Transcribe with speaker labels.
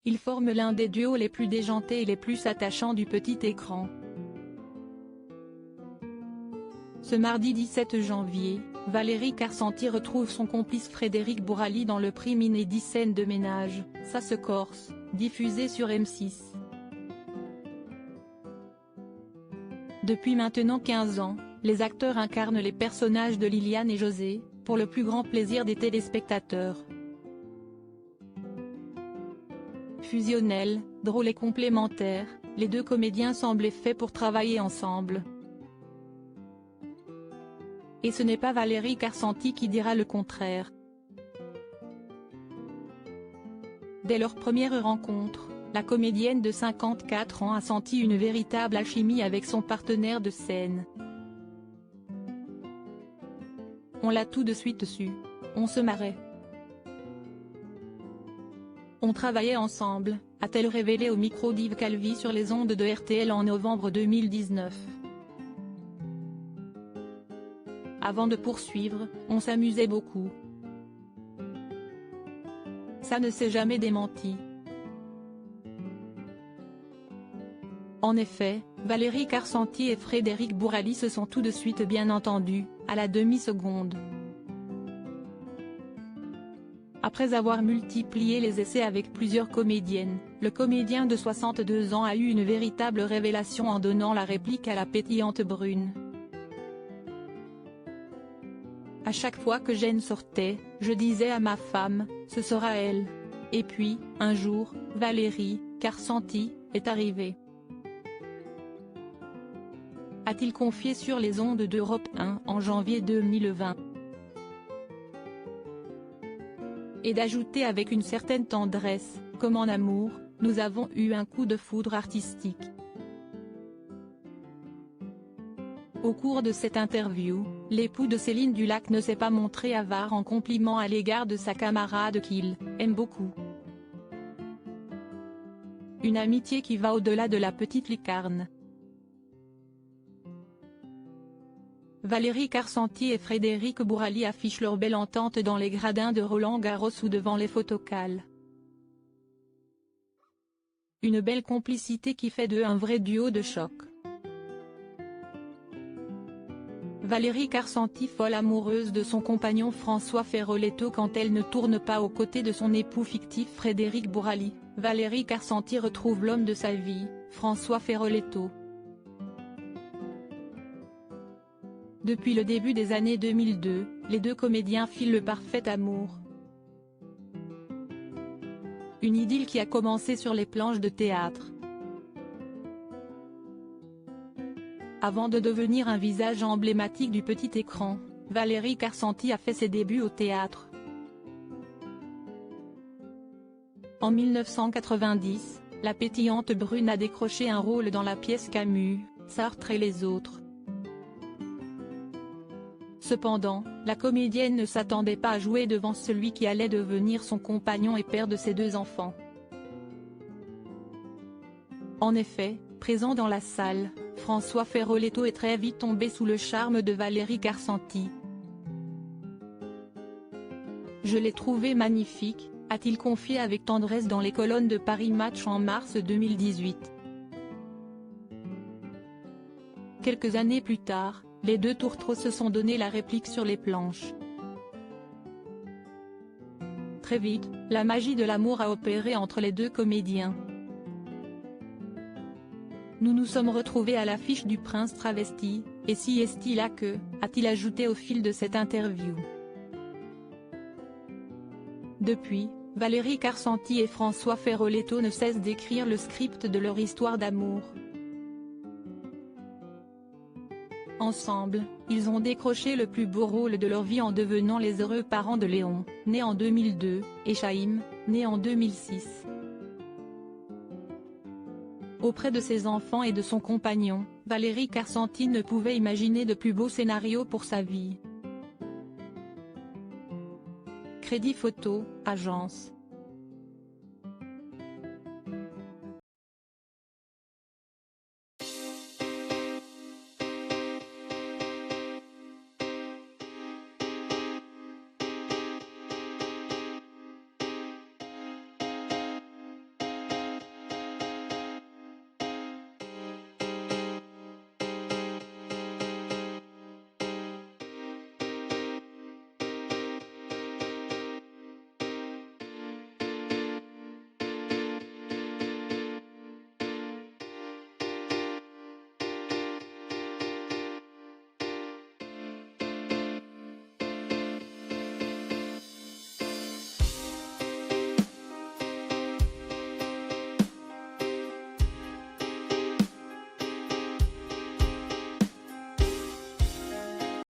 Speaker 1: Ils forment l'un des duos les plus déjantés et les plus attachants du petit écran. Ce mardi 17 janvier, Valérie Carcenti retrouve son complice Frédéric Bourali dans le prime inédit Scène de ménage, ça se corse, diffusé sur M6. Depuis maintenant 15 ans, les acteurs incarnent les personnages de Liliane et José, pour le plus grand plaisir des téléspectateurs. Fusionnels, drôles et complémentaires, les deux comédiens semblaient faits pour travailler ensemble. Et ce n'est pas Valérie Carcenti qui dira le contraire. Dès leur première rencontre, la comédienne de 54 ans a senti une véritable alchimie avec son partenaire de scène. On l'a tout de suite su. On se marrait. On travaillait ensemble, a-t-elle révélé au micro d'Yves Calvi sur les ondes de RTL en novembre 2019. Avant de poursuivre, on s'amusait beaucoup. Ça ne s'est jamais démenti. En effet, Valérie Carcenti et Frédéric Bourali se sont tout de suite bien entendus, à la demi-seconde. Après avoir multiplié les essais avec plusieurs comédiennes, le comédien de 62 ans a eu une véritable révélation en donnant la réplique à la pétillante brune. À chaque fois que Jeanne sortait, je disais à ma femme, ce sera elle. Et puis, un jour, Valérie Carcenti est arrivée. A-t-il confié sur les ondes d'Europe 1 en janvier 2020. Et d'ajouter avec une certaine tendresse, comme en amour, nous avons eu un coup de foudre artistique. Au cours de cette interview, l'époux de Céline Dulac ne s'est pas montré avare en compliments à l'égard de sa camarade qu'il aime beaucoup. Une amitié qui va au-delà de la petite licarne. Valérie Carcenti et Frédéric Bourali affichent leur belle entente dans les gradins de Roland-Garros ou devant les photocalls. Une belle complicité qui fait d'eux un vrai duo de choc. Valérie Carcenti folle amoureuse de son compagnon François Feroleto quand elle ne tourne pas aux côtés de son époux fictif Frédéric Bourali, Valérie Carcenti retrouve l'homme de sa vie, François Feroleto. Depuis le début des années 2002, les deux comédiens filent le parfait amour. Une idylle qui a commencé sur les planches de théâtre. Avant de devenir un visage emblématique du petit écran, Valérie Carcenti a fait ses débuts au théâtre. En 1990, la pétillante brune a décroché un rôle dans la pièce Camus, Sartre et les autres. Cependant, la comédienne ne s'attendait pas à jouer devant celui qui allait devenir son compagnon et père de ses deux enfants. En effet, présent dans la salle, François Feroleto est très vite tombé sous le charme de Valérie Carcenti. Je l'ai trouvé magnifique, a-t-il confié avec tendresse dans les colonnes de Paris Match en mars 2018. Quelques années plus tard, les deux tourtereaux se sont donné la réplique sur les planches. Très vite, la magie de l'amour a opéré entre les deux comédiens. Nous nous sommes retrouvés à l'affiche du Prince travesti, et si est-il là que, a-t-il ajouté au fil de cette interview. Depuis, Valérie Carcenti et François Feroleto ne cessent d'écrire le script de leur histoire d'amour. Ensemble, ils ont décroché le plus beau rôle de leur vie en devenant les heureux parents de Léon, né en 2002, et Chaim, né en 2006. Auprès de ses enfants et de son compagnon, Valérie Carcenti ne pouvait imaginer de plus beau scénario pour sa vie. Crédit photo, agence.